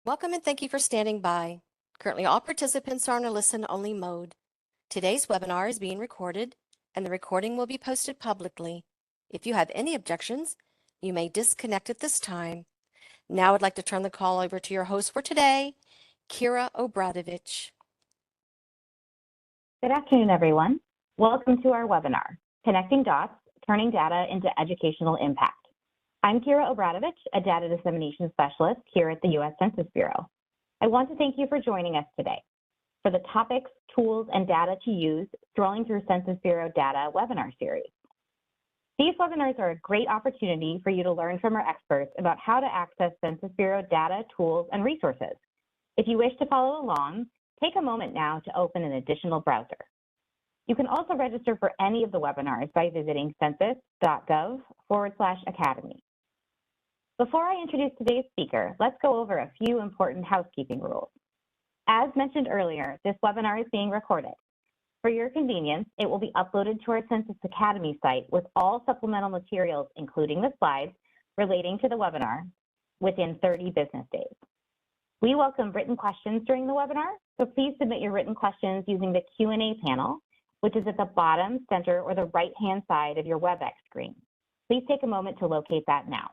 Welcome and thank you for standing by. Currently, all participants are in a listen-only mode. Today's webinar is being recorded, and the recording will be posted publicly. If you have any objections, you may disconnect at this time. Now I'd like to turn the call over to your host for today, Kira Obradovich. Good afternoon, everyone. Welcome to our webinar, Connecting Dots, Turning Data into Educational Impact. I'm Kira Obradovich, a data dissemination specialist here at the U.S. Census Bureau. I want to thank you for joining us today for the Topics, Tools, and Data to Use Scrolling Through Census Bureau Data webinar series. These webinars are a great opportunity for you to learn from our experts about how to access Census Bureau data, tools, and resources. If you wish to follow along, take a moment now to open an additional browser. You can also register for any of the webinars by visiting census.gov/academy. Before I introduce today's speaker, let's go over a few important housekeeping rules. As mentioned earlier, this webinar is being recorded. For your convenience, it will be uploaded to our Census Academy site with all supplemental materials, including the slides relating to the webinar, within 30 business days. We welcome written questions during the webinar, so please submit your written questions using the Q&A panel, which is at the bottom, center, or the right-hand side of your WebEx screen. Please take a moment to locate that now.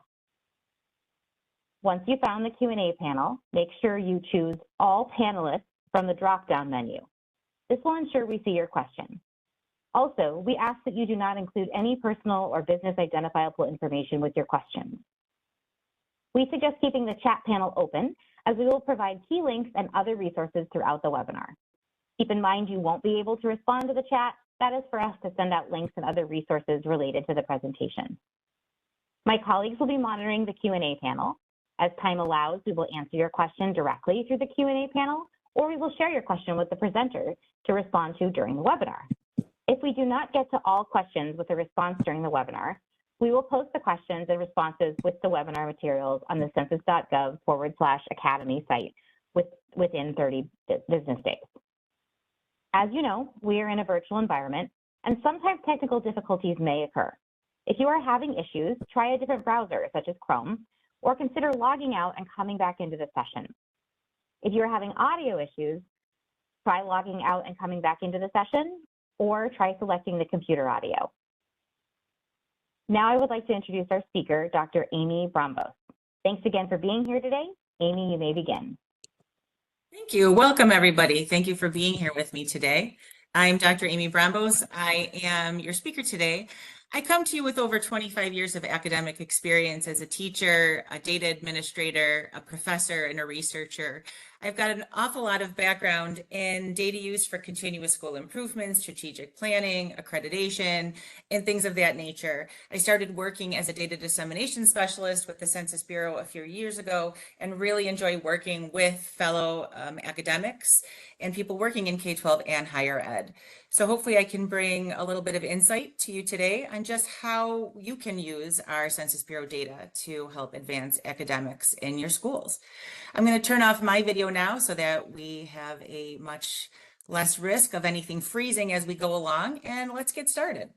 Once you've found the Q&A panel, make sure you choose All Panelists from the drop-down menu. This will ensure we see your question. Also, we ask that you do not include any personal or business identifiable information with your questions. We suggest keeping the chat panel open, as we will provide key links and other resources throughout the webinar. Keep in mind you won't be able to respond to the chat. That is for us to send out links and other resources related to the presentation. My colleagues will be monitoring the Q&A panel. As time allows, we will answer your question directly through the Q&A panel, or we will share your question with the presenter to respond to during the webinar. If we do not get to all questions with a response during the webinar, we will post the questions and responses with the webinar materials on the census.gov/academy site within 30 business days. As you know, we are in a virtual environment, and sometimes technical difficulties may occur. If you are having issues, try a different browser, such as Chrome, or consider logging out and coming back into the session. If you are having audio issues, try logging out and coming back into the session, or try selecting the computer audio. Now I would like to introduce our speaker, Dr. Amy Brambos. Thanks again for being here today. Amy, you may begin. Thank you. Welcome, everybody. Thank you for being here with me today. I'm Dr. Amy Brambos. I am your speaker today. I come to you with over 25 years of academic experience as a teacher, a data administrator, a professor, and a researcher. I've got an awful lot of background in data use for continuous school improvement, strategic planning, accreditation, and things of that nature. I started working as a data dissemination specialist with the Census Bureau a few years ago and really enjoy working with fellow academics and people working in K-12 and higher ed. So hopefully I can bring a little bit of insight to you today on just how you can use our Census Bureau data to help advance academics in your schools. I'm going to turn off my video now so that we have a much less risk of anything freezing as we go along, and let's get started.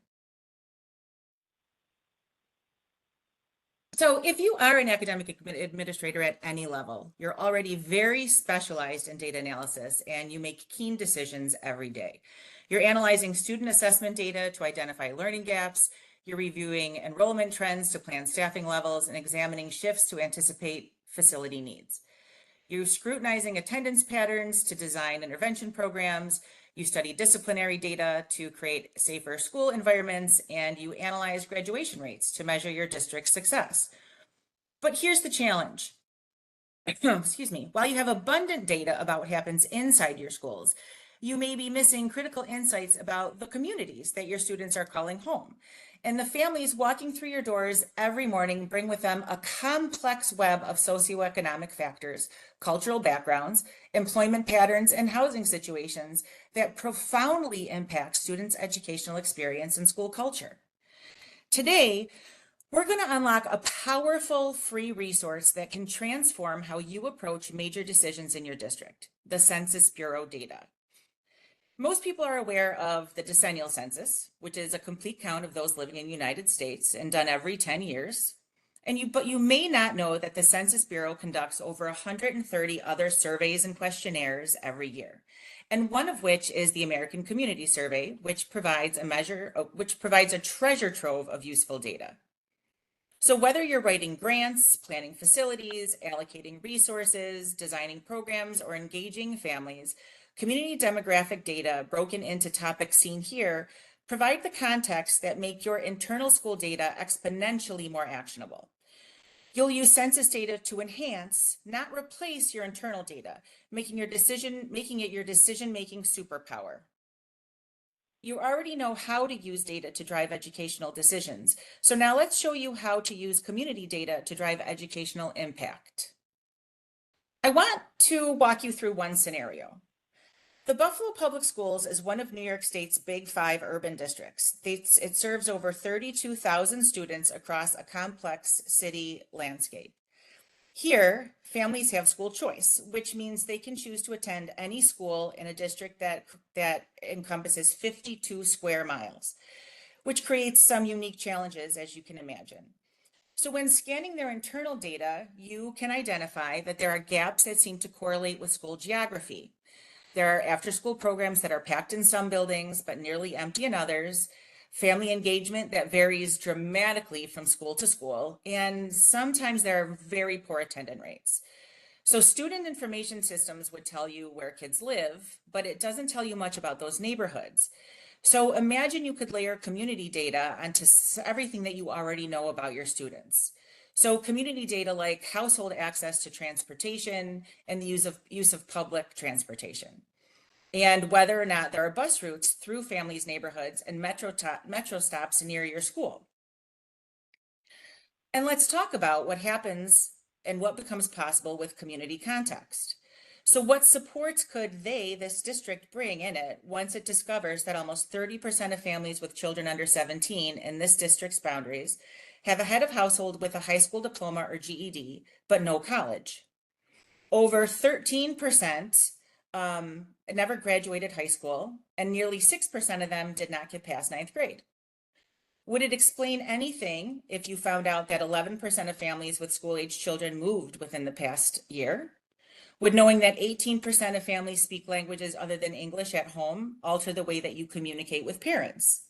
So if you are an academic administrator at any level, you're already very specialized in data analysis and you make keen decisions every day. You're analyzing student assessment data to identify learning gaps. You're reviewing enrollment trends to plan staffing levels and examining shifts to anticipate facility needs. You're scrutinizing attendance patterns to design intervention programs. You study disciplinary data to create safer school environments, and you analyze graduation rates to measure your district's success. But here's the challenge. Excuse me. While you have abundant data about what happens inside your schools, you may be missing critical insights about the communities that your students are calling home. And the families walking through your doors every morning bring with them a complex web of socio-economic factors, cultural backgrounds, employment patterns, and housing situations that profoundly impact students' educational experience and school culture. Today, we're going to unlock a powerful free resource that can transform how you approach major decisions in your district, the Census Bureau data. Most people are aware of the decennial census, which is a complete count of those living in the United States and done every 10 years. But you may not know that the Census Bureau conducts over 130 other surveys and questionnaires every year, and one of which is the American Community Survey, which provides a treasure trove of useful data. So whether you're writing grants, planning facilities, allocating resources, designing programs, or engaging families, community demographic data broken into topics seen here provide the context that make your internal school data exponentially more actionable. You'll use census data to enhance, not replace your internal data, making it your decision-making superpower. You already know how to use data to drive educational decisions. So now let's show you how to use community data to drive educational impact. I want to walk you through one scenario. The Buffalo Public Schools is one of New York State's big 5 urban districts. It serves over 32,000 students across a complex city landscape. Here, families have school choice, which means they can choose to attend any school in a district that encompasses 52 square miles, which creates some unique challenges, as you can imagine. So when scanning their internal data, you can identify that there are gaps that seem to correlate with school geography. There are after-school programs that are packed in some buildings, but nearly empty in others, family engagement that varies dramatically from school to school, and sometimes there are very poor attendance rates. So student information systems would tell you where kids live, but it doesn't tell you much about those neighborhoods. So imagine you could layer community data onto everything that you already know about your students. So community data like household access to transportation and the use of public transportation, and whether or not there are bus routes through families' neighborhoods and metro stops near your school. And let's talk about what happens and what becomes possible with community context. So what supports could this district bring in it once it discovers that almost 30% of families with children under 17 in this district's boundaries have a head of household with a high school diploma or GED, but no college? Over 13% never graduated high school, and nearly 6% of them did not get past 9th grade. Would it explain anything if you found out that 11% of families with school-age children moved within the past year? Would knowing that 18% of families speak languages other than English at home alter the way that you communicate with parents?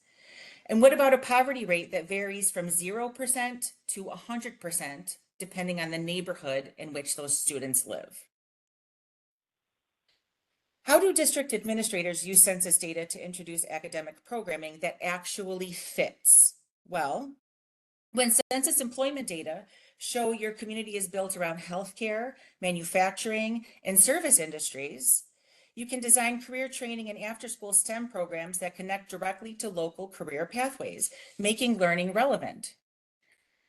And what about a poverty rate that varies from 0% to 100%, depending on the neighborhood in which those students live? How do district administrators use census data to introduce academic programming that actually fits? Well, when census employment data show your community is built around healthcare, manufacturing, and service industries, you can design career training and after-school STEM programs that connect directly to local career pathways, making learning relevant.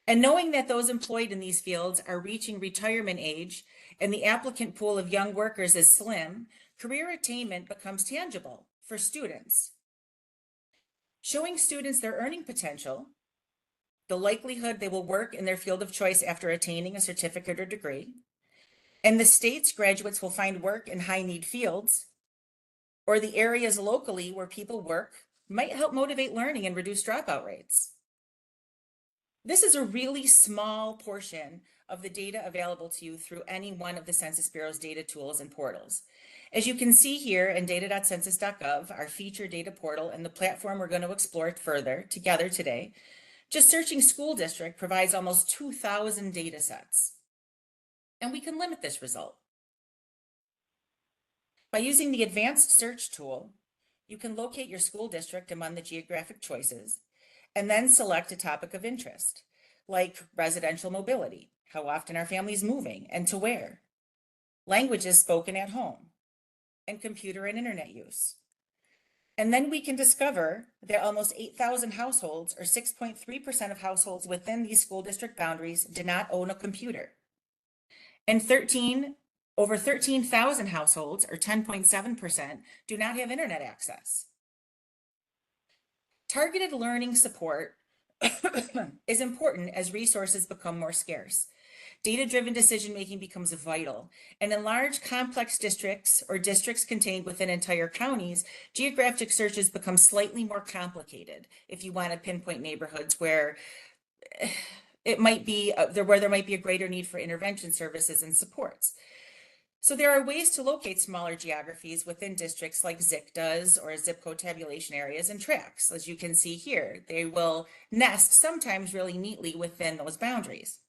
And knowing that those employed in these fields are reaching retirement age and the applicant pool of young workers is slim, career attainment becomes tangible for students. Showing students their earning potential, the likelihood they will work in their field of choice after attaining a certificate or degree, and the states graduates will find work in high-need fields, or the areas locally where people work, might help motivate learning and reduce dropout rates. This is a really small portion of the data available to you through any one of the Census Bureau's data tools and portals. As you can see here in data.census.gov, our feature data portal and the platform we're going to explore further together today, just searching school district provides almost 2,000 data sets. And we can limit this result. By using the advanced search tool, you can locate your school district among the geographic choices and then select a topic of interest, like residential mobility. How often are families moving and to where? Languages spoken at home, and computer and internet use. And then we can discover that almost 8,000 households, or 6.3% of households within these school district boundaries, did not own a computer. And over 13,000 households, or 10.7%, do not have internet access. Targeted learning support is important as resources become more scarce. Data-driven decision-making becomes vital. And in large, complex districts or districts contained within entire counties, geographic searches become slightly more complicated if you want to pinpoint neighborhoods where it might be where there might be a greater need for intervention services and supports. So there are ways to locate smaller geographies within districts like ZIC does, or zip code tabulation areas and tracts. As you can see here, they will nest sometimes really neatly within those boundaries.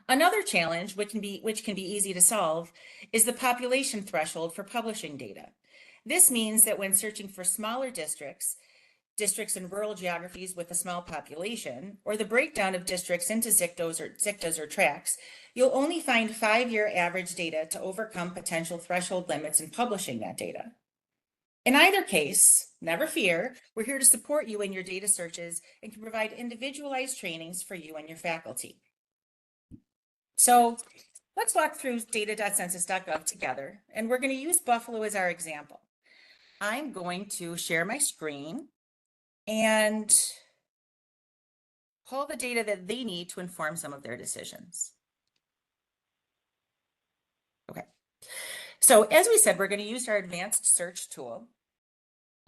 Another challenge, which can be easy to solve, is the population threshold for publishing data. This means that when searching for smaller districts in rural geographies with a small population, or the breakdown of districts into ZICDOs or tracts, you'll only find 5-year average data to overcome potential threshold limits in publishing that data. In either case, never fear, we're here to support you in your data searches and can provide individualized trainings for you and your faculty. So let's walk through data.census.gov together, and we're going to use Buffalo as our example. I'm going to share my screen and pull the data that they need to inform some of their decisions. Okay, so as we said, we're going to use our advanced search tool,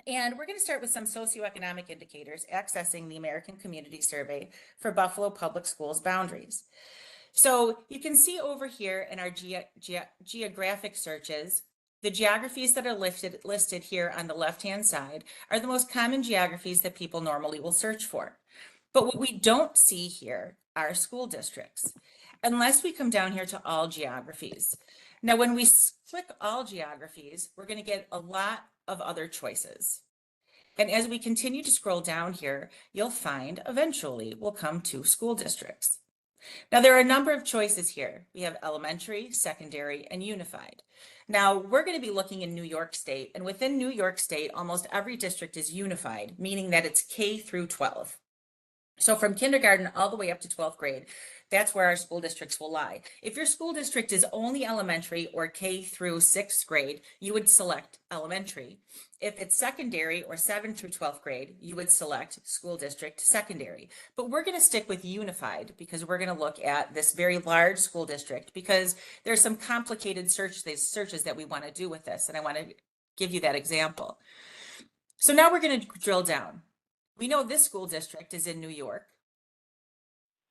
and we're going to start with some socioeconomic indicators accessing the American Community Survey for Buffalo Public Schools boundaries. So you can see over here in our geographic searches, the geographies that are listed here on the left-hand side are the most common geographies that people normally will search for. But what we don't see here are school districts, unless we come down here to all geographies. Now, when we click all geographies, we're going to get a lot of other choices. And as we continue to scroll down here, you'll find eventually we'll come to school districts. Now, there are a number of choices here. We have elementary, secondary, and unified. Now, we're going to be looking in New York State, and within New York State, almost every district is unified, meaning that it's K through 12. So from kindergarten all the way up to 12th grade, that's where our school districts will lie. If your school district is only elementary or K through 6th grade, you would select elementary. If it's secondary or 7th through 12th grade, you would select school district secondary. But we're going to stick with unified because we're going to look at this very large school district because there's some complicated searches that we want to do with this. And I want to give you that example. So now we're going to drill down. We know this school district is in New York.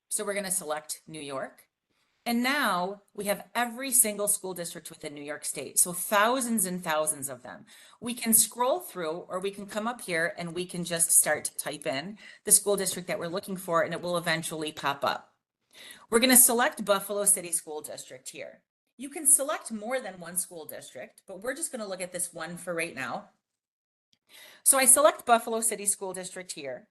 So we're going to select New York. And now we have every single school district within New York State. So thousands and thousands of them. We can scroll through, or we can come up here and we can just start to type in the school district that we're looking for, and it will eventually pop up. We're going to select Buffalo City School District here. You can select more than one school district, but we're just going to look at this one for right now. So I select Buffalo City School District here.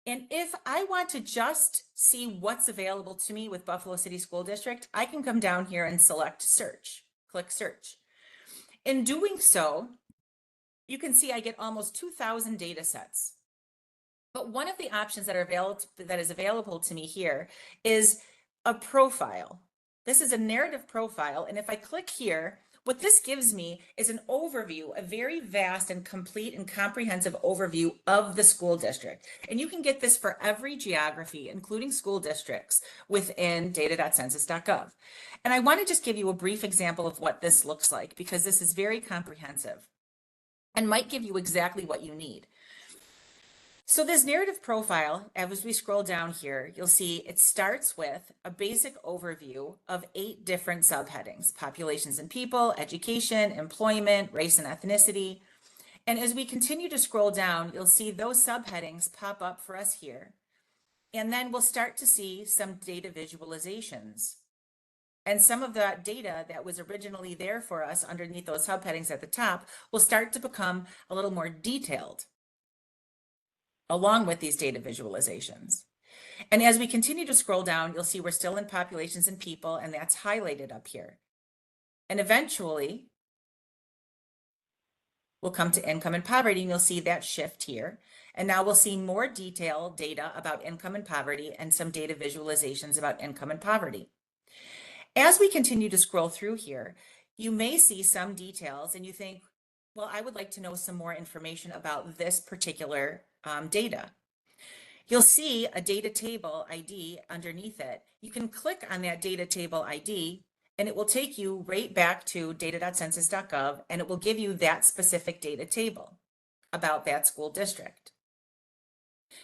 And if I want to just see what's available to me with Buffalo City School District, I can come down here and select search, click search. In doing so, you can see I get almost 2,000 data sets. But one of the options that is available to me here is a profile. This is a narrative profile. And if I click here, what this gives me is an overview, a very vast and complete and comprehensive overview of the school district. And you can get this for every geography, including school districts, within data.census.gov. And I want to just give you a brief example of what this looks like, because this is very comprehensive and might give you exactly what you need. So this narrative profile, as we scroll down here, you'll see it starts with a basic overview of 8 different subheadings: populations and people, education, employment, race and ethnicity. And as we continue to scroll down, you'll see those subheadings pop up for us here. And then we'll start to see some data visualizations. And some of that data that was originally there for us underneath those subheadings at the top will start to become a little more detailed along with these data visualizations. And as we continue to scroll down, you'll see we're still in populations and people, and that's highlighted up here. And eventually, we'll come to income and poverty, and you'll see that shift here. And now we'll see more detailed data about income and poverty and some data visualizations about income and poverty. As we continue to scroll through here, you may see some details and you think, well, I would like to know some more information about this particular data. You'll see a data table ID underneath it. You can click on that data table ID and it will take you right back to data.census.gov, and it will give you that specific data table about that school district.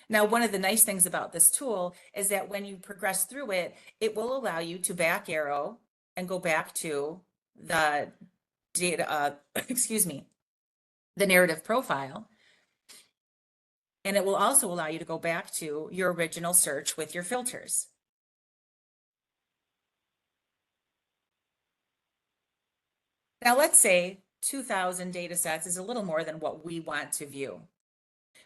Now, one of the nice things about this tool is that when you progress through it, it will allow you to back arrow and go back to the data, excuse me, the narrative profile. And it will also allow you to go back to your original search with your filters. Now, let's say 2,000 data sets is a little more than what we want to view.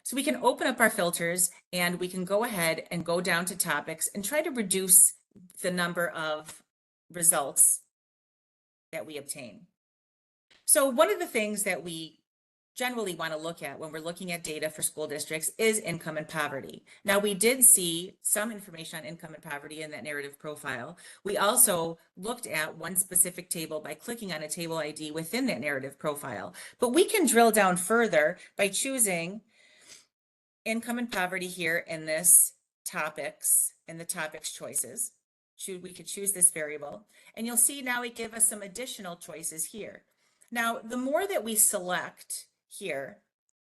So we can open up our filters and we can go ahead and go down to topics and try to reduce the number of results that we obtain. So one of the things that we generally want to look at when we're looking at data for school districts is income and poverty. Now, we did see some information on income and poverty in that narrative profile. We also looked at one specific table by clicking on a table ID within that narrative profile, but we can drill down further by choosing income and poverty here in this topics, in the topics choices. We could choose this variable, and you'll see now it gives us some additional choices here. Now, the more that we select here,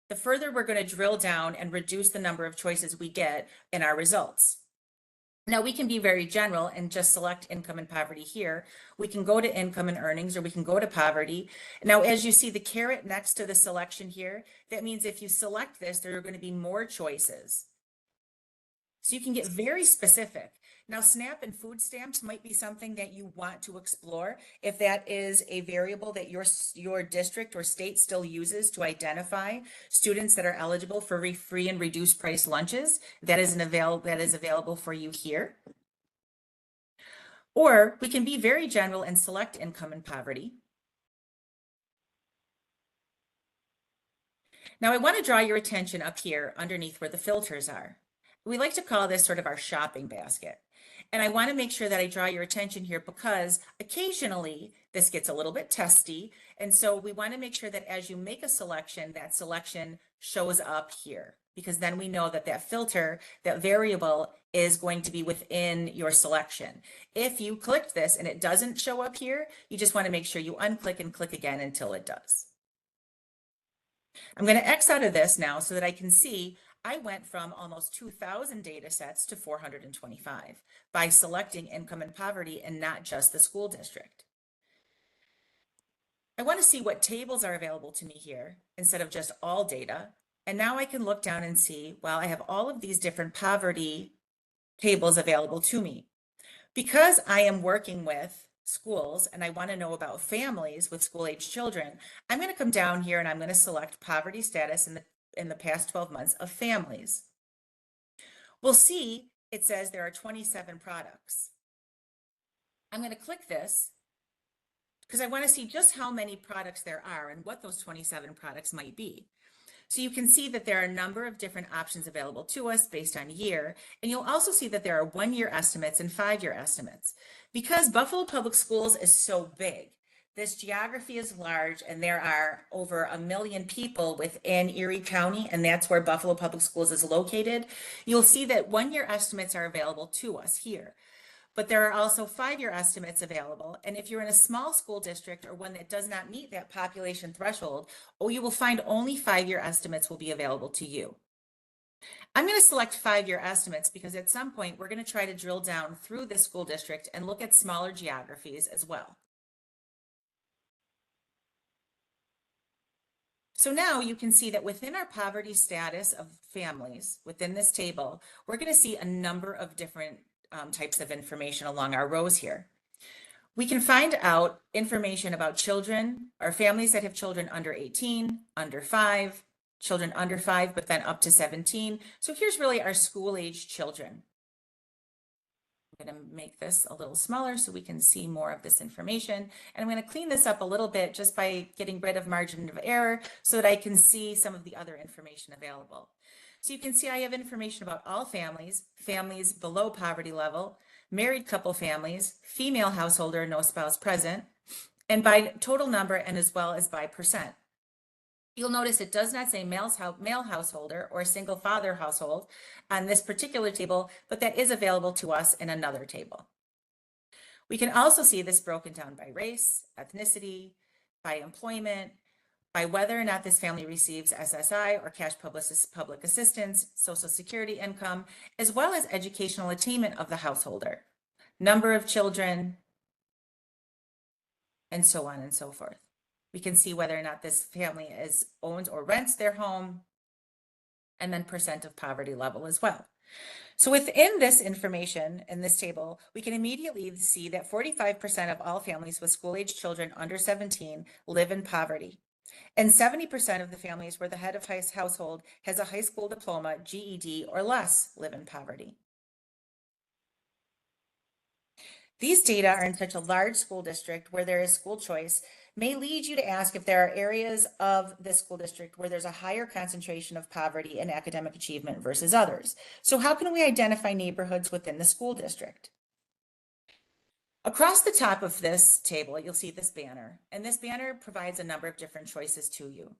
the further we're going to drill down and reduce the number of choices we get in our results. Now, we can be very general and just select income and poverty here. We can go to income and earnings, or we can go to poverty. Now, as you see the caret next to the selection here, that means if you select this, there are going to be more choices. So you can get very specific. Now, SNAP and food stamps might be something that you want to explore. If that is a variable that your district or state still uses to identify students that are eligible for free and reduced price lunches, that is available for you here. Or we can be very general and select income and poverty. Now, I want to draw your attention up here underneath where the filters are. We like to call this sort of our shopping basket. And I want to make sure that I draw your attention here because occasionally this gets a little bit testy. And so we want to make sure that as you make a selection, that selection shows up here, because then we know that that filter, that variable is going to be within your selection. If you clicked this and it doesn't show up here, you just want to make sure you unclick and click again until it does. I'm going to X out of this now so that I can see I went from almost 2,000 data sets to 425 by selecting income and poverty and not just the school district. I want to see what tables are available to me here instead of just all data. And now I can look down and see, well, I have all of these different poverty tables available to me. Because I am working with schools and I want to know about families with school-age children, I'm going to come down here and I'm going to select poverty status in the past 12 months of families. We'll see it says there are 27 products. I'm going to click this because I want to see just how many products there are and what those 27 products might be. So you can see that there are a number of different options available to us based on year, and you'll also see that there are 1-year estimates and 5-year estimates. Because Buffalo Public Schools is so big, this geography is large, and there are over 1 million people within Erie County, and that's where Buffalo Public Schools is located. You'll see that 1-year estimates are available to us here. But there are also 5-year estimates available. And if you're in a small school district or one that does not meet that population threshold, you will find only 5-year estimates will be available to you. I'm going to select 5-year estimates because at some point we're going to try to drill down through this school district and look at smaller geographies as well. So now you can see that within our poverty status of families, within this table, we're going to see a number of different types of information along our rows here. We can find out information about children or families that have children under 18, under 5, children under 5, but then up to 17. So here's really our school-age children. I'm going to make this a little smaller so we can see more of this information. And I'm going to clean this up a little bit just by getting rid of margin of error so that I can see some of the other information available. So you can see I have information about all families, families below poverty level, married couple families, female householder, no spouse present, and by total number and as well as by percent. You'll notice it does not say male householder or single father household on this particular table, but that is available to us in another table. We can also see this broken down by race, ethnicity, by employment, by whether or not this family receives SSI or cash public assistance, Social Security income, as well as educational attainment of the householder, number of children, and so on and so forth. We can see whether or not this family owns or rents their home, and then percent of poverty level as well. So within this information in this table, we can immediately see that 45% of all families with school-age children under 17 live in poverty. And 70% of the families where the head of household has a high school diploma, GED, or less live in poverty. These data are in such a large school district where there is school choice may lead you to ask if there are areas of the school district where there's a higher concentration of poverty and academic achievement versus others. So how can we identify neighborhoods within the school district? Across the top of this table, you'll see this banner, and this banner provides a number of different choices to you.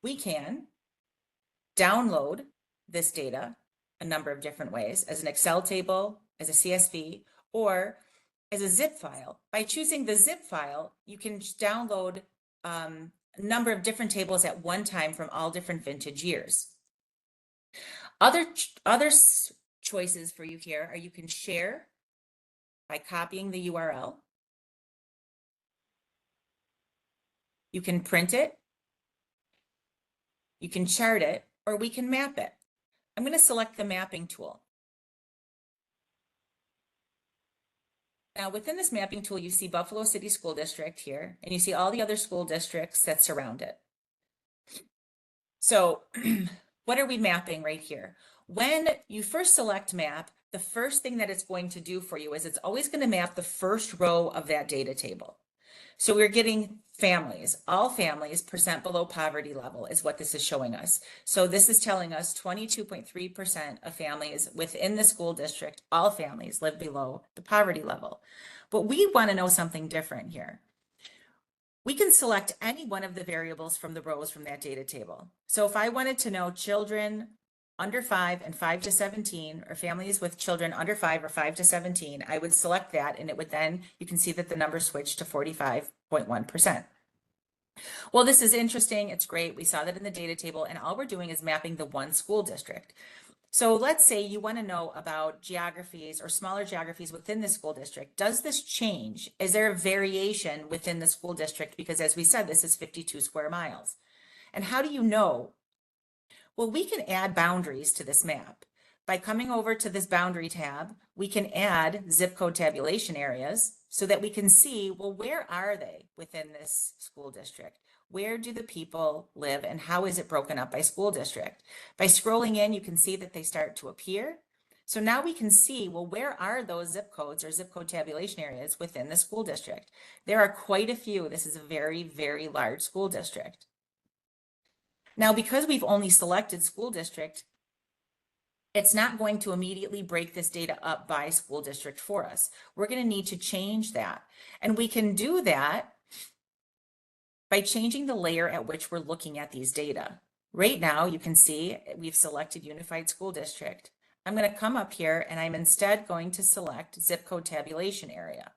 We can download this data a number of different ways, as an Excel table, as a CSV, or as a zip file. By choosing the zip file, you can download a number of different tables at one time from all different vintage years. Other choices for you here are you can share by copying the URL. You can print it. You can chart it, or we can map it. I'm going to select the mapping tool. Now within this mapping tool, you see Buffalo City School District here, and you see all the other school districts that surround it. So what are we mapping right here? When you first select map, the first thing that it's going to do for you is it's always going to map the first row of that data table. So we're getting families, all families, percent below poverty level is what this is showing us. So this is telling us 22.3% of families within the school district, all families live below the poverty level. But we want to know something different here. We can select any one of the variables from the rows from that data table. So if I wanted to know children under 5 and 5 to 17, or families with children under 5 or 5 to 17, I would select that, and it would then, you can see that the number switched to 45.1%. Well, this is interesting. It's great. We saw that in the data table, and all we're doing is mapping the one school district. So let's say you want to know about geographies or smaller geographies within the school district. Does this change? Is there a variation within the school district? Because as we said, this is 52 square miles. And how do you know? Well, we can add boundaries to this map. By coming over to this boundary tab, we can add zip code tabulation areas so that we can see, well, where are they within this school district? Where do the people live and how is it broken up by school district? By scrolling in, you can see that they start to appear. So now we can see, well, where are those zip codes or zip code tabulation areas within the school district? There are quite a few. This is a very, very large school district. Now, because we've only selected school district, it's not going to immediately break this data up by school district for us. We're going to need to change that. And we can do that by changing the layer at which we're looking at these data. Right now, you can see we've selected Unified School District. I'm going to come up here and I'm instead going to select zip code tabulation area.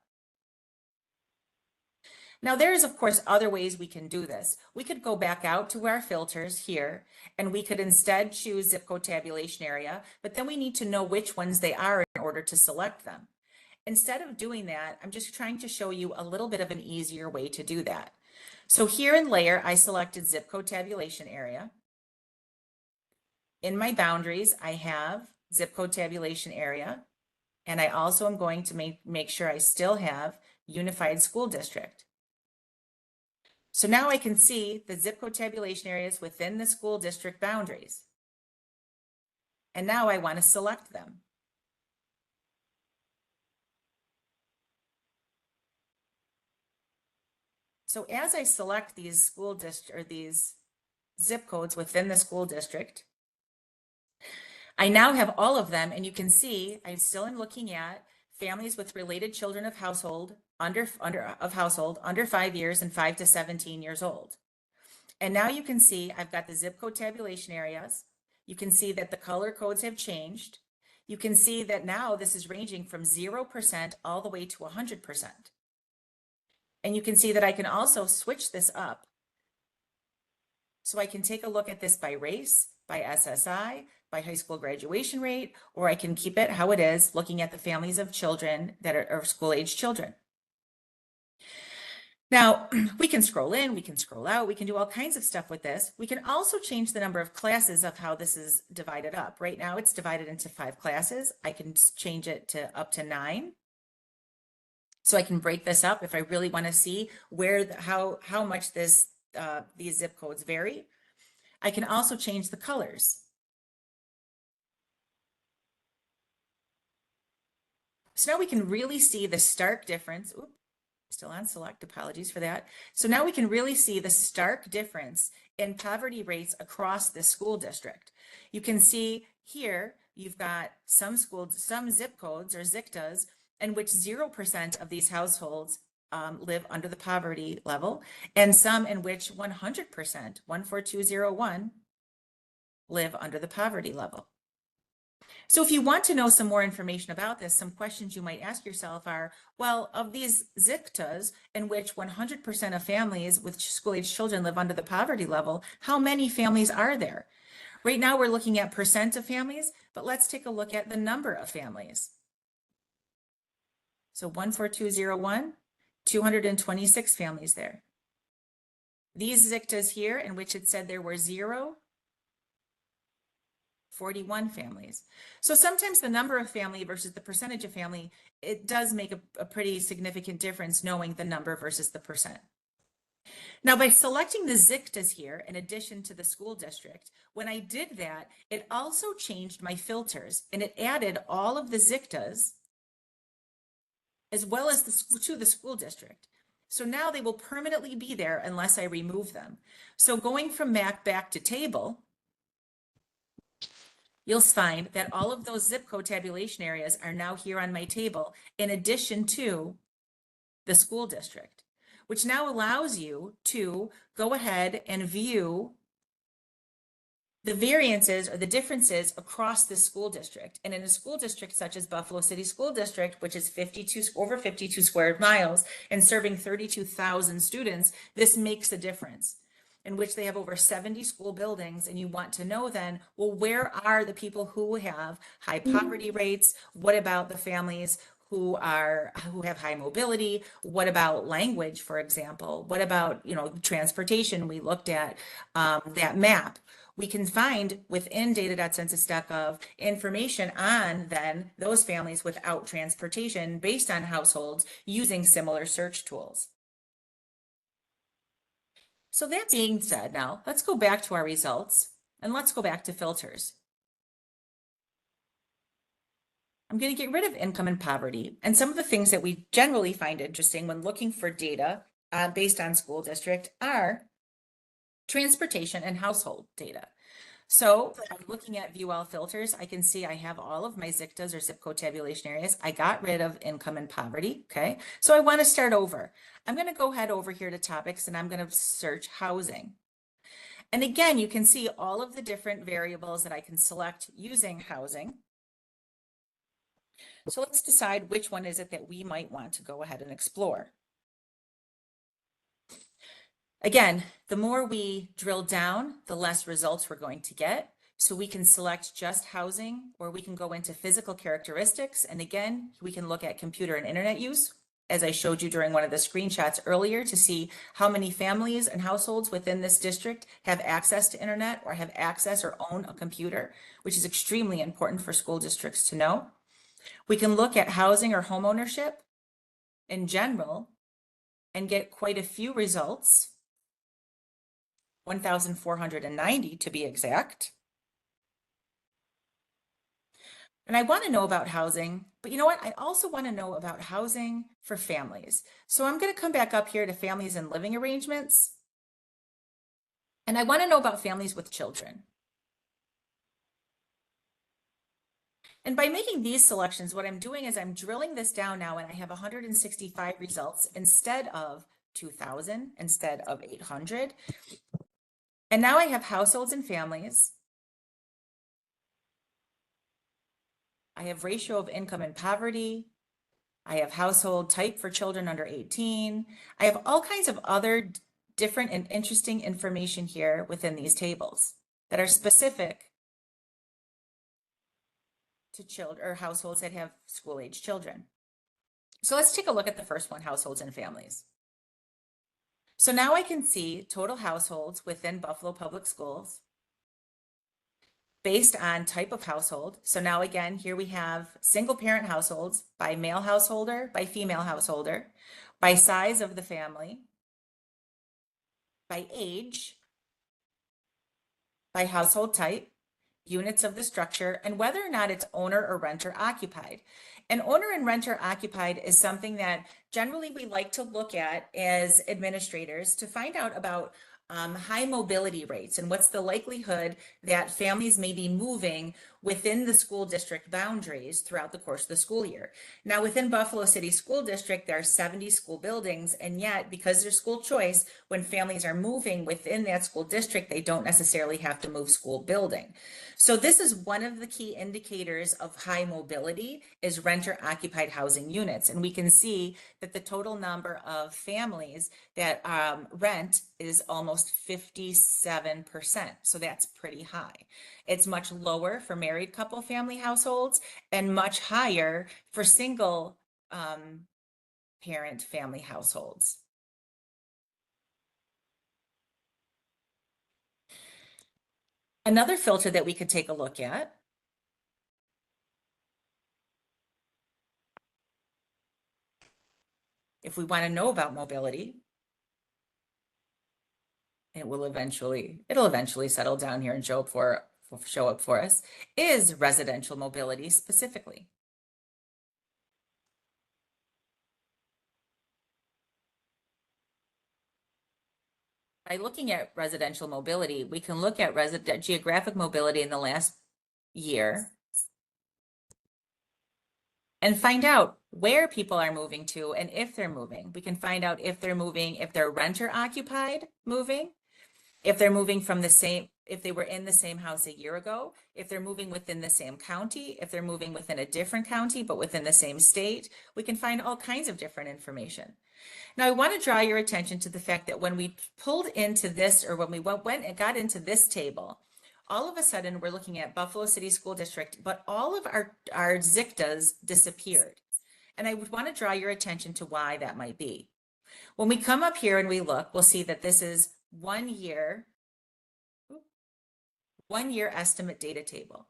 Now there's of course other ways we can do this. We could go back out to our filters here and we could instead choose zip code tabulation area, but then we need to know which ones they are in order to select them. Instead of doing that, I'm just trying to show you a little bit of an easier way to do that. So here in layer, I selected zip code tabulation area. In my boundaries, I have zip code tabulation area, and I also am going to make sure I still have Unified School District. So now I can see the zip code tabulation areas within the school district boundaries. And now I want to select them. So as I select these school district or these zip codes within the school district, I now have all of them, and you can see I still am looking at families with related children of household under 5 years and 5 to 17 years old. And now you can see I've got the zip code tabulation areas. You can see that the color codes have changed. You can see that now this is ranging from 0% all the way to 100%. And you can see that I can also switch this up So I can take a look at this by race, by SSI, by high school graduation rate, or I can keep it how it is, looking at the families of children that are school-age children. Now, we can scroll in, we can scroll out, we can do all kinds of stuff with this. We can also change the number of classes of how this is divided up. Right now, it's divided into 5 classes. I can change it to up to 9. So I can break this up if I really want to see how much these zip codes vary. I can also change the colors. So now we can really see the stark difference. Oops, still on select, apologies for that. So now we can really see the stark difference in poverty rates across the school district. You can see here, you've got some zip codes or ZICTAs in which 0% of these households live under the poverty level, and some in which 100%, 14201, live under the poverty level. So if you want to know some more information about this, some questions you might ask yourself are, well, of these ZICTAs in which 100% of families with school-age children live under the poverty level, how many families are there? Right now we're looking at percent of families, but let's take a look at the number of families. So 14201, 226 families there. These ZICTAs here in which it said there were 0, 41 families. So sometimes the number of family versus the percentage of family, it does make a pretty significant difference knowing the number versus the percent. Now, by selecting the ZICTAs here, in addition to the school district, when I did that, it also changed my filters and it added all of the ZICTAs as well as to the school district. So now they will permanently be there unless I remove them. So going from map back to table, you'll find that all of those zip code tabulation areas are now here on my table, in addition to the school district, which now allows you to go ahead and view the variances or the differences across the school district. And in a school district such as Buffalo City School District, which is over 52 square miles and serving 32,000 students, this makes a difference. In which they have over 70 school buildings, and you want to know then, well, where are the people who have high poverty rates? What about the families who have high mobility? What about language, for example? What about, transportation? We looked at that map. We can find within data.census.gov information on then those families without transportation based on households using similar search tools. So that being said, now let's go back to our results and let's go back to filters. I'm going to get rid of income and poverty, and some of the things that we generally find interesting when looking for data based on school district are transportation and household data. So I'm looking at view all filters. I can see I have all of my ZICTAs or zip code tabulation areas. I got rid of income and poverty. Okay. So I want to start over. I'm going to go head over here to topics and I'm going to search housing. And again, you can see all of the different variables that I can select using housing. So let's decide which one is it that we might want to go ahead and explore. Again, the more we drill down, the less results we're going to get. So we can select just housing, or we can go into physical characteristics. And again, we can look at computer and internet use, as I showed you during one of the screenshots earlier, to see how many families and households within this district have access to internet or have access or own a computer, which is extremely important for school districts to know. We can look at housing or home ownership in general and get quite a few results. 1,490 to be exact. And I want to know about housing, but you know what? I also want to know about housing for families. So I'm going to come back up here to families and living arrangements. And I want to know about families with children. And by making these selections, what I'm doing is I'm drilling this down now, and I have 165 results instead of 2,000, instead of 800. And now I have households and families. I have ratio of income and poverty. I have household type for children under 18. I have all kinds of other different and interesting information here within these tables that are specific to children or households that have school-age children. So let's take a look at the first one, households and families. So now I can see total households within Buffalo Public Schools based on type of household. So now again, here we have single parent households by male householder, by female householder, by size of the family, by age, by household type, units of the structure, and whether or not it's owner or renter occupied. And owner and renter occupied is something that generally we like to look at as administrators to find out about high mobility rates and what's the likelihood that families may be moving within the school district boundaries throughout the course of the school year. Now, within Buffalo City School District, there are 70 school buildings, and yet because there's school choice, when families are moving within that school district, they don't necessarily have to move school building. So this is one of the key indicators of high mobility is renter occupied housing units. And we can see that the total number of families that rent is almost 57%. So that's pretty high. It's much lower for married couple family households and much higher for single parent family households. Another filter that we could take a look at if we want to know about mobility, it'll eventually settle down here and show up for us, is residential mobility specifically. By looking at residential mobility, we can look at geographic mobility in the last year and find out where people are moving to and if they're moving. We can find out if they're moving, if they're renter occupied moving, if they're moving from the same, if they were in the same house a year ago, if they're moving within the same county, if they're moving within a different county, but within the same state. We can find all kinds of different information. Now, I want to draw your attention to the fact that when we pulled into this, or when we went and got into this table, all of a sudden we're looking at Buffalo City School District, but all of our ZICTAs disappeared. And I would want to draw your attention to why that might be. When we come up here and we look, we'll see that this is 1 year estimate data table.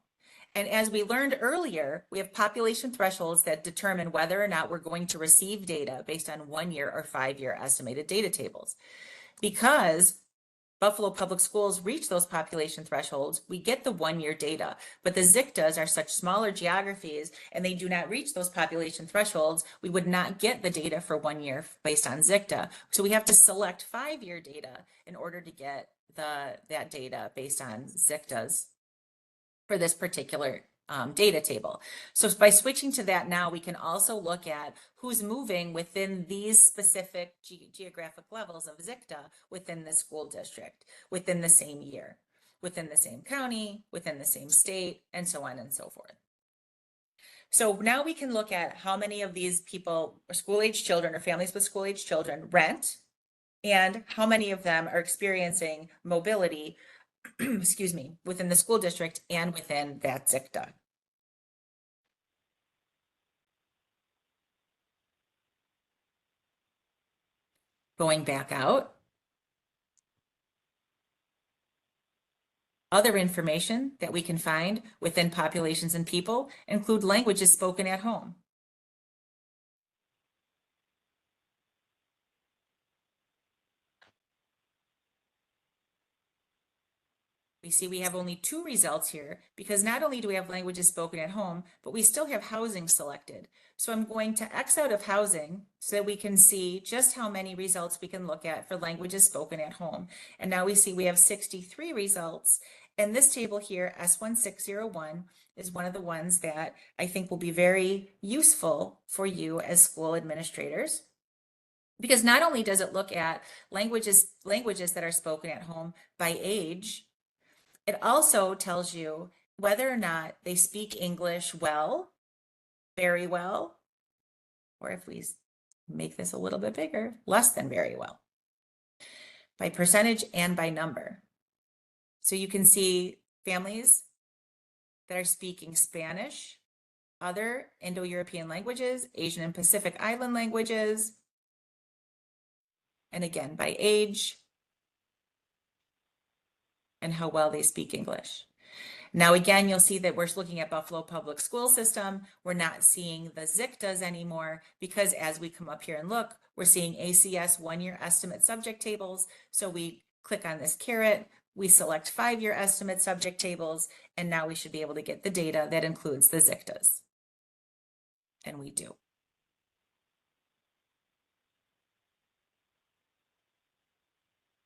And as we learned earlier, we have population thresholds that determine whether or not we're going to receive data based on 1 year or 5 year estimated data tables. Because Buffalo Public Schools reach those population thresholds, we get the 1 year data, but the ZICTAs are such smaller geographies and they do not reach those population thresholds. We would not get the data for 1 year based on ZICTA. So we have to select 5 year data in order to get that data based on ZICTAs for this particular data table. So by switching to that now, we can also look at who's moving within these specific geographic levels of ZICTA within the school district, within the same year, within the same county, within the same state, and so on and so forth. So now we can look at how many of these people, or school-age children or families with school-age children, rent, and how many of them are experiencing mobility excuse me, within the school district and within that ZICTA. Going back out, other information that we can find within populations and people include languages spoken at home. We see we have only 2 results here because not only do we have languages spoken at home, but we still have housing selected. So I'm going to X out of housing so that we can see just how many results we can look at for languages spoken at home. And now we see we have 63 results. And this table here, S1601, is one of the ones that I think will be very useful for you as school administrators. Because not only does it look at languages that are spoken at home by age, it also tells you whether or not they speak English well, very well, or if we make this a little bit bigger, less than very well. by percentage and by number. So you can see families that are speaking Spanish, other Indo-European languages, Asian and Pacific Island languages, and again, by age and how well they speak English. Now, again, you'll see that we're looking at Buffalo Public School System. We're not seeing the ZICTAs anymore because as we come up here and look, we're seeing ACS one-year estimate subject tables. So we click on this caret, we select 5-year estimate subject tables, and now we should be able to get the data that includes the ZICTAs. And we do.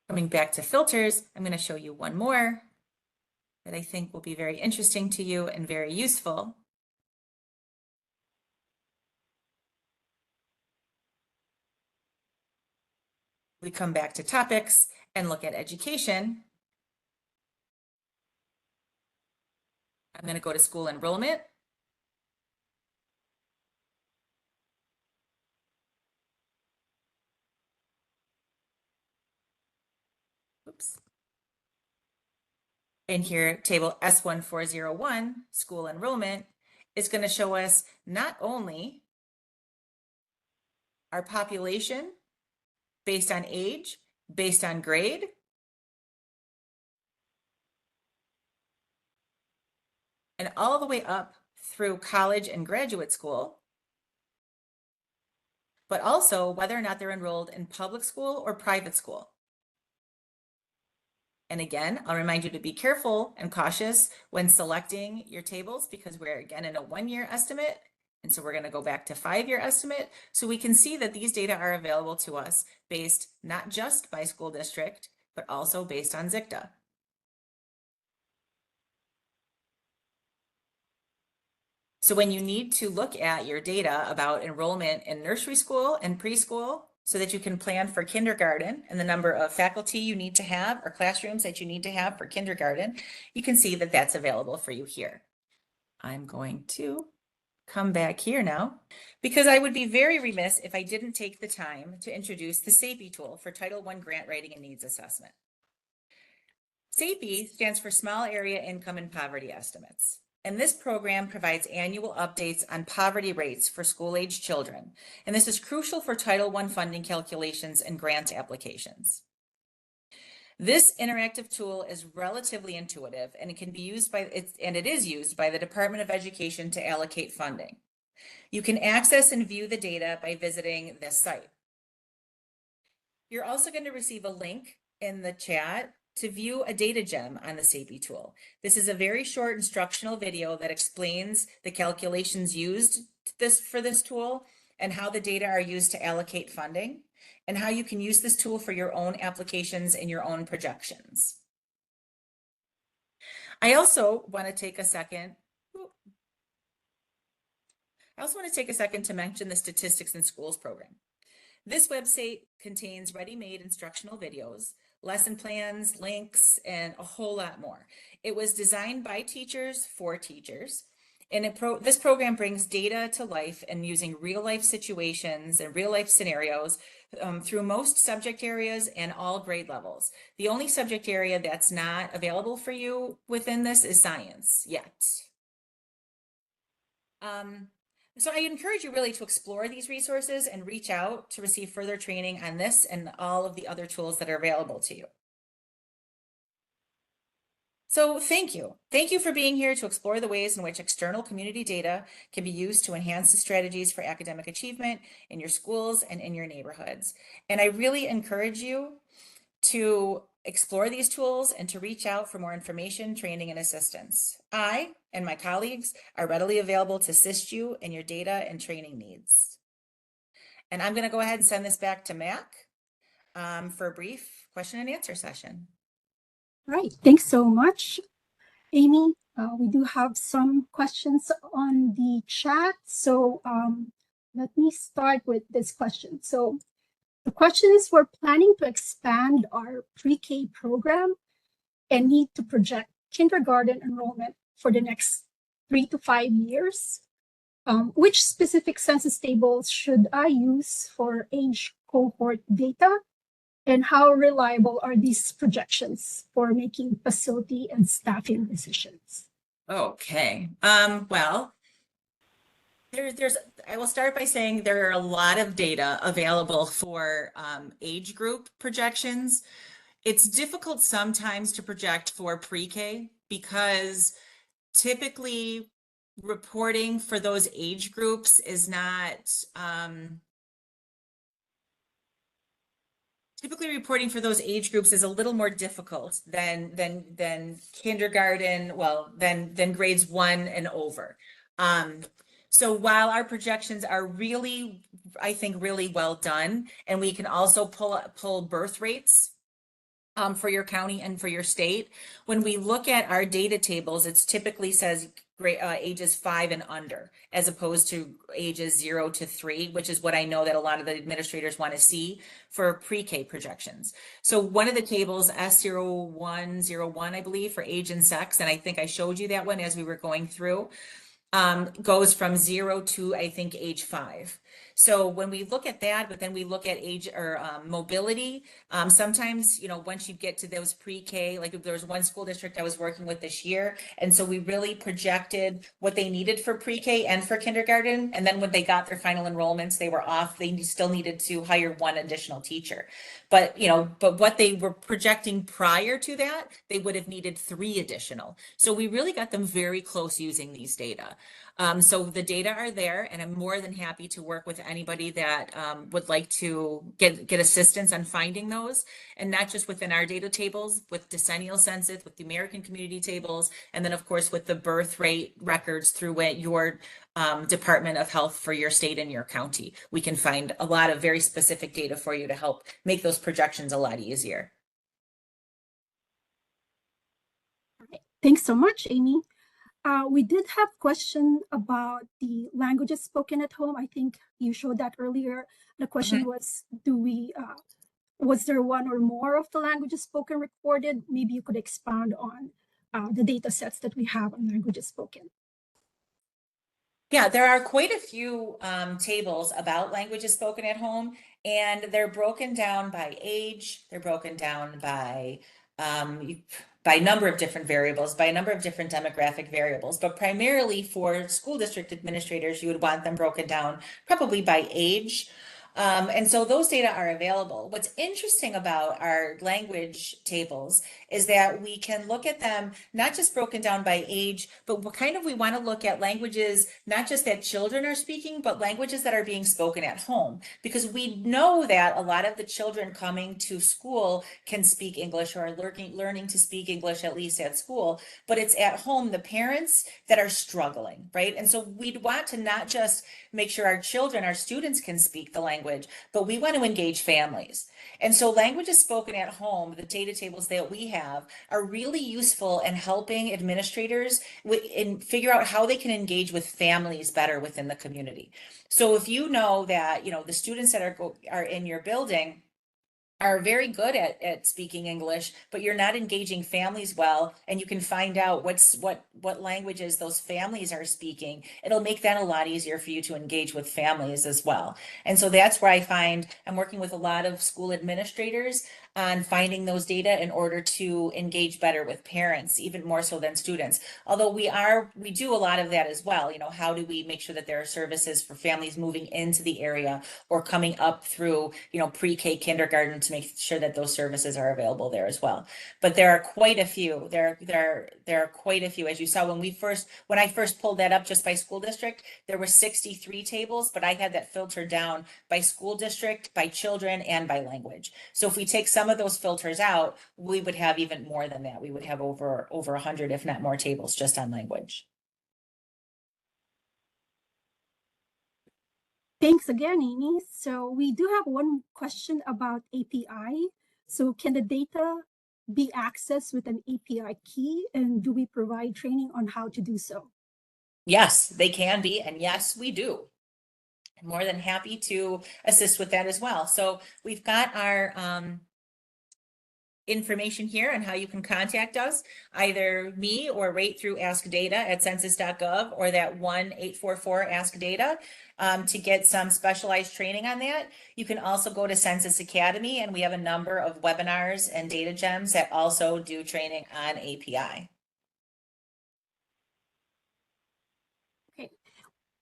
Coming back to filters, I'm going to show you one more that I think will be very interesting to you and very useful. We come back to topics and look at education. I'm going to go to school enrollment. Oops. And here, table S1401, school enrollment, is going to show us not only our population based on age, based on grade, and all the way up through college and graduate school, but also whether or not they're enrolled in public school or private school. And again, I'll remind you to be careful and cautious when selecting your tables because we're again in a 1-year estimate. And so we're going to go back to 5-year estimate. So we can see that these data are available to us based not just by school district, but also based on ZICTA. So when you need to look at your data about enrollment in nursery school and preschool, so that you can plan for kindergarten and the number of faculty you need to have or classrooms that you need to have for kindergarten, you can see that that's available for you here. I'm going to come back here now because I would be very remiss if I didn't take the time to introduce the SAPI tool for Title I Grant Writing and Needs Assessment. SAPI stands for Small Area Income and Poverty Estimates. And this program provides annual updates on poverty rates for school-age children. And this is crucial for Title I funding calculations and grant applications. This interactive tool is relatively intuitive and it can be used by it is used by the Department of Education to allocate funding. You can access and view the data by visiting this site. You're also going to receive a link in the chat to view a data gem on the SAPI tool. This is a very short instructional video that explains the calculations used for this tool and how the data are used to allocate funding and how you can use this tool for your own applications and your own projections. I also want to take a second to mention the Statistics in Schools program. This website contains ready-made instructional videos, lesson plans, links, and a whole lot more. It was designed by teachers for teachers. And this program brings data to life and using real-life situations and real-life scenarios through most subject areas and all grade levels. The only subject area that's not available for you within this is science yet. So I encourage you really to explore these resources and reach out to receive further training on this and all of the other tools that are available to you. So thank you. Thank you for being here to explore the ways in which external community data can be used to enhance the strategies for academic achievement in your schools and in your neighborhoods. And I really encourage you to explore these tools and to reach out for more information, training, and assistance. I and my colleagues are readily available to assist you in your data and training needs. And I'm going to go ahead and send this back to Mac for a brief question and answer session. All right, thanks so much, Amy. We do have some questions on the chat. So let me start with this question. So the question is, we're planning to expand our pre-K program and need to project kindergarten enrollment for the next 3 to 5 years. Which specific census tables should I use for age cohort data? And how reliable are these projections for making facility and staffing decisions? Okay. Well, I will start by saying there are a lot of data available for age group projections. It's difficult sometimes to project for pre-K because typically reporting for those age groups is not typically reporting for those age groups is a little more difficult than kindergarten, well, than grades 1 and over. So while our projections are really, I think, really well done, and we can also pull birth rates for your county and for your state. When we look at our data tables, it typically says ages 5 and under, as opposed to ages 0 to 3, which is what I know that a lot of the administrators want to see for pre-K projections. So one of the tables, S0101, I believe, for age and sex, and I think I showed you that one as we were going through, goes from 0 to, I think, age 5. So when we look at that, but then we look at age or mobility, sometimes, once you get to those pre-K, like there was one school district I was working with this year, and so we really projected what they needed for pre-K and for kindergarten. And then when they got their final enrollments, they were off. They still needed to hire one additional teacher. But, but what they were projecting prior to that, they would have needed 3 additional. So we really got them very close using these data. So the data are there, and I'm more than happy to work with anybody that would like to get assistance on finding those, and not just within our data tables, with decennial census, with the American Community Tables, and then of course with the birth rate records through your Department of Health for your state and your county. We can find a lot of very specific data for you to help make those projections a lot easier. Thanks so much, Amy. We did have a question about the languages spoken at home. I think you showed that earlier. The question was, was there one or more of the languages spoken recorded? Maybe you could expound on the data sets that we have on languages spoken. Yeah, there are quite a few tables about languages spoken at home, and they're broken down by age. They're broken down by number of different variables, by a number of different demographic variables, but primarily for school district administrators, you would want them broken down probably by age. And so those data are available. What's interesting about our language tables is that we can look at them not just broken down by age, but we want to look at languages, not just that children are speaking, but languages that are being spoken at home. Because we know that a lot of the children coming to school can speak English or are learning to speak English, at least at school, but it's at home, the parents that are struggling, right? And so we'd want to not just make sure our children, our students can speak the language, but we want to engage families. And so languages spoken at home, the data tables that we have, are really useful in helping administrators in figure out how they can engage with families better within the community. So if you know that, the students that are in your building are very good at speaking English, but you're not engaging families well, and you can find out what languages those families are speaking, it'll make that a lot easier for you to engage with families as well. And so that's where I find I'm working with a lot of school administrators on finding those data in order to engage better with parents, even more so than students. Although we do a lot of that as well. How do we make sure that there are services for families moving into the area or coming up through, pre-K kindergarten, to make sure that those services are available there as well. But there are quite a few. There are quite a few. As you saw when I first pulled that up just by school district, there were 63 tables, but I had that filtered down by school district, by children, and by language. So if we take some of those filters out, we would have even more than that. We would have over 100, if not more, tables just on language. Thanks again, Amy. So we do have one question about API. So can the data be accessed with an API key, and do we provide training on how to do so? Yes, they can be, and yes, we do. I'm more than happy to assist with that as well. So we've got our information here on how you can contact us, either me or right through Ask Data at census.gov or that 1-844-ASK-DATA to get some specialized training on that. You can also go to Census Academy, and we have a number of webinars and data gems that also do training on API. Okay,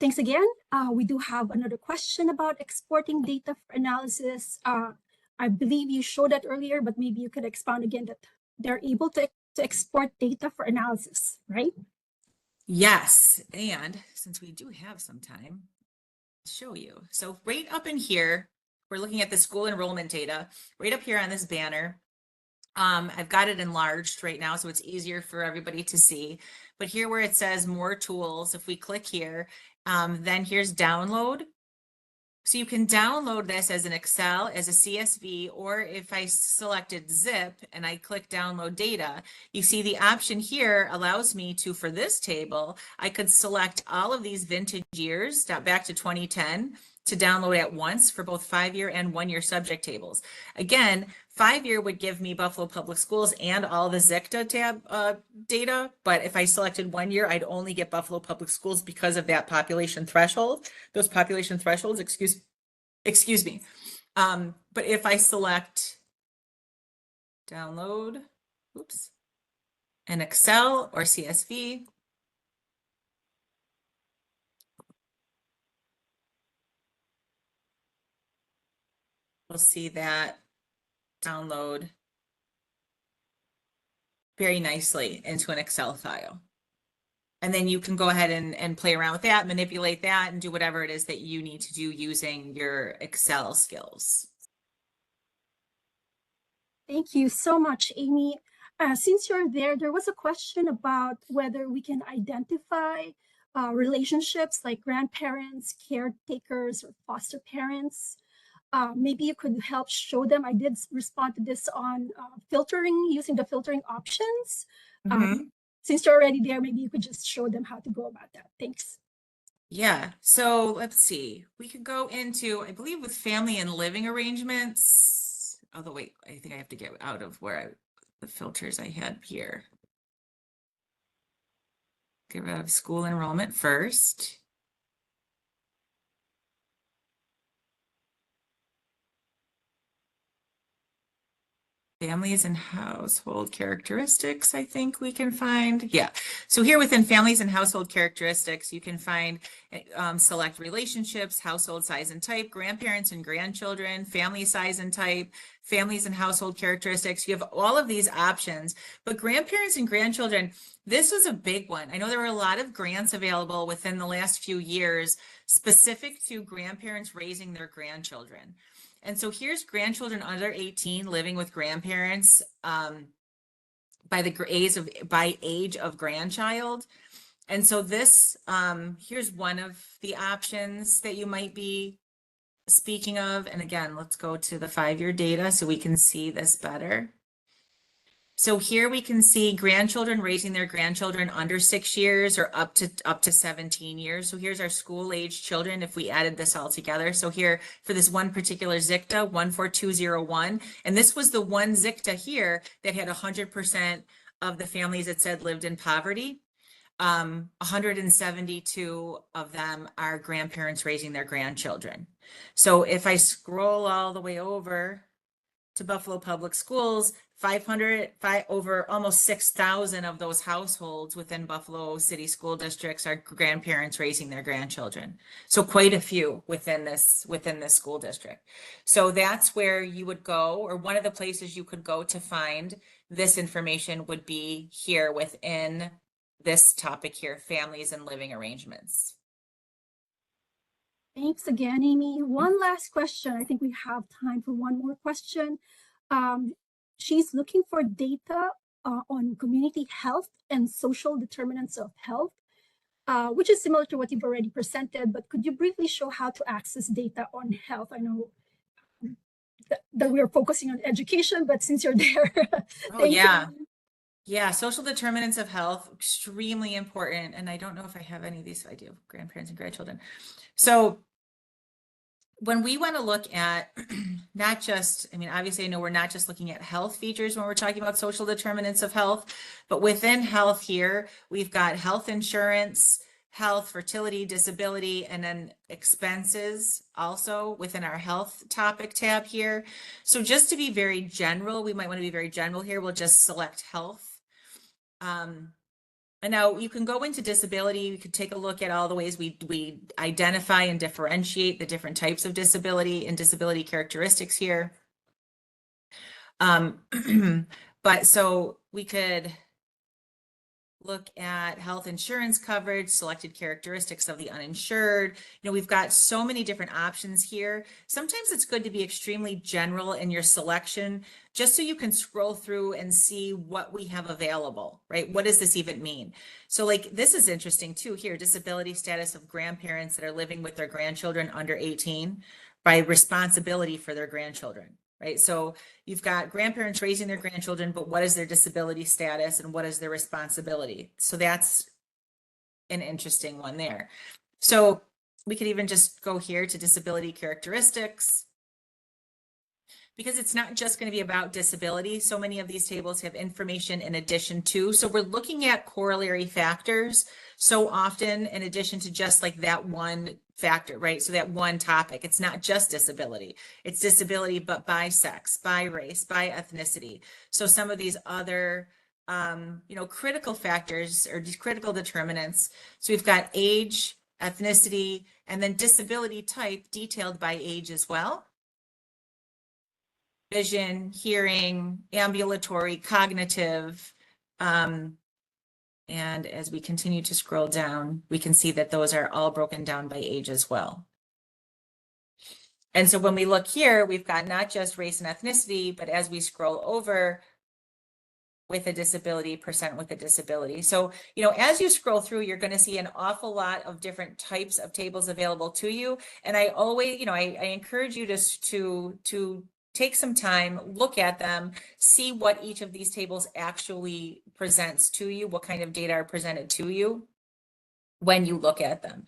thanks again. We do have another question about exporting data for analysis. I believe you showed that earlier, but maybe you could expound again that they're able to export data for analysis, right? Yes, and since we do have some time, I'll show you. So right up in here, we're looking at the school enrollment data. Right up here on this banner, I've got it enlarged right now, so it's easier for everybody to see. But here where it says more tools, if we click here, then here's download. So you can download this as an Excel, as a CSV, or if I selected zip and I click download data, you see the option here allows me to, for this table, I could select all of these vintage years back to 2010 to download at once for both 5-year and 1-year subject tables. Again, 5-year would give me Buffalo Public Schools and all the ZICTA tab data, but if I selected 1 year, I'd only get Buffalo Public Schools because of that population threshold, those population thresholds, excuse me. But if I select download, oops, an Excel or CSV, we'll see that download very nicely into an Excel file. And then you can go ahead and play around with that, manipulate that, and do whatever it is that you need to do using your Excel skills. Thank you so much, Amy. Since you're there, there was a question about whether we can identify relationships like grandparents, caretakers, or foster parents. Maybe you could help show them. I did respond to this on filtering, using the filtering options. Since you're already there, maybe you could just show them how to go about that. Thanks. Yeah, so let's see. We could go into, I believe, with family and living arrangements. Although, wait, I think I have to get out of where the filters I had here. Get rid of school enrollment first. Families and household characteristics, I think we can find. Yeah. So here within families and household characteristics, you can find select relationships, household size and type, grandparents and grandchildren, family size and type, families and household characteristics. You have all of these options, but grandparents and grandchildren, this was a big one. I know there were a lot of grants available within the last few years specific to grandparents raising their grandchildren. And so here's grandchildren under 18 living with grandparents by age of grandchild. And so this, here's one of the options that you might be speaking of. And again, let's go to the 5-year data so we can see this better. So here we can see grandchildren raising their grandchildren under 6 years or up to 17 years. So here's our school age children if we added this all together. So here for this one particular ZICTA, 14201, and this was the one ZICTA here that had 100% of the families it said lived in poverty. 172 of them are grandparents raising their grandchildren. So if I scroll all the way over to Buffalo Public Schools, over almost 6,000 of those households within Buffalo City School Districts are grandparents raising their grandchildren. So quite a few within this school district. So that's where you would go, or one of the places you could go to find this information would be here within this topic here, families and living arrangements. Thanks again, Amy. One last question. I think we have time for one more question. She's looking for data on community health and social determinants of health, which is similar to what you've already presented, but could you briefly show how to access data on health? I know that we're focusing on education, but since you're there, oh yeah. You. Yeah, social determinants of health, extremely important. And I don't know if I have any of these, I do, grandparents and grandchildren. So when we want to look at not just, I mean, obviously I know we're not just looking at health features when we're talking about social determinants of health, but within health here, we've got health insurance, health, fertility, disability, and then expenses also within our health topic tab here. So just to be very general, we might want to be very general here. We'll just select health. And now you can go into disability. You could take a look at all the ways we identify and differentiate the different types of disability and disability characteristics here. But so we could look at health insurance coverage, selected characteristics of the uninsured. You know, we've got so many different options here. Sometimes it's good to be extremely general in your selection, just so you can scroll through and see what we have available, right? What does this even mean? So like, this is interesting too here, disability status of grandparents that are living with their grandchildren under 18 by responsibility for their grandchildren. Right. So you've got grandparents raising their grandchildren, but what is their disability status and what is their responsibility? So that's an interesting one there. So we could even just go here to disability characteristics, because it's not just going to be about disability. So many of these tables have information in addition to. So we're looking at corollary factors so often in addition to just like that one factor, right? So that one topic, it's not just disability. It's disability, but by sex, by race, by ethnicity. So some of these other, you know, critical factors or critical determinants. So we've got age, ethnicity, and then disability type detailed by age as well. Vision, hearing, ambulatory, cognitive, and as we continue to scroll down, we can see that those are all broken down by age as well. And so when we look here, we've got not just race and ethnicity, but as we scroll over, with a disability, percent with a disability. So, you know, as you scroll through, you're going to see an awful lot of different types of tables available to you. And I always, you know, I encourage you to take some time, look at them, see what each of these tables actually presents to you, what kind of data are presented to you when you look at them.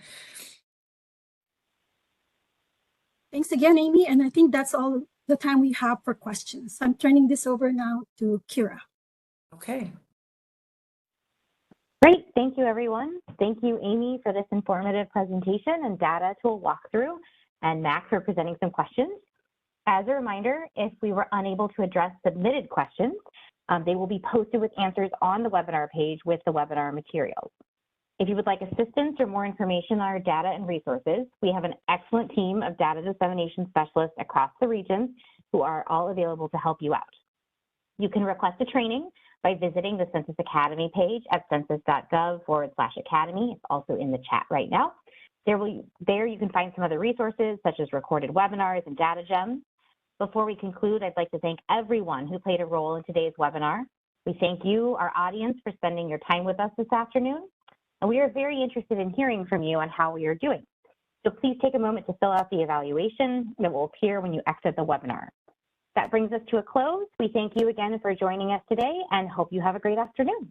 Thanks again, Amy. And I think that's all the time we have for questions. I'm turning this over now to Kira. Okay. Great. Thank you, everyone. Thank you, Amy, for this informative presentation and data tool walkthrough, and Max for presenting some questions. As a reminder, if we were unable to address submitted questions, they will be posted with answers on the webinar page with the webinar materials. If you would like assistance or more information on our data and resources, we have an excellent team of data dissemination specialists across the region who are all available to help you out. You can request a training by visiting the Census Academy page at census.gov/academy. It's also in the chat right now. There you can find some other resources such as recorded webinars and data gems. Before we conclude, I'd like to thank everyone who played a role in today's webinar. We thank you, our audience, for spending your time with us this afternoon. And we are very interested in hearing from you on how we are doing. So please take a moment to fill out the evaluation that will appear when you exit the webinar. That brings us to a close. We thank you again for joining us today and hope you have a great afternoon.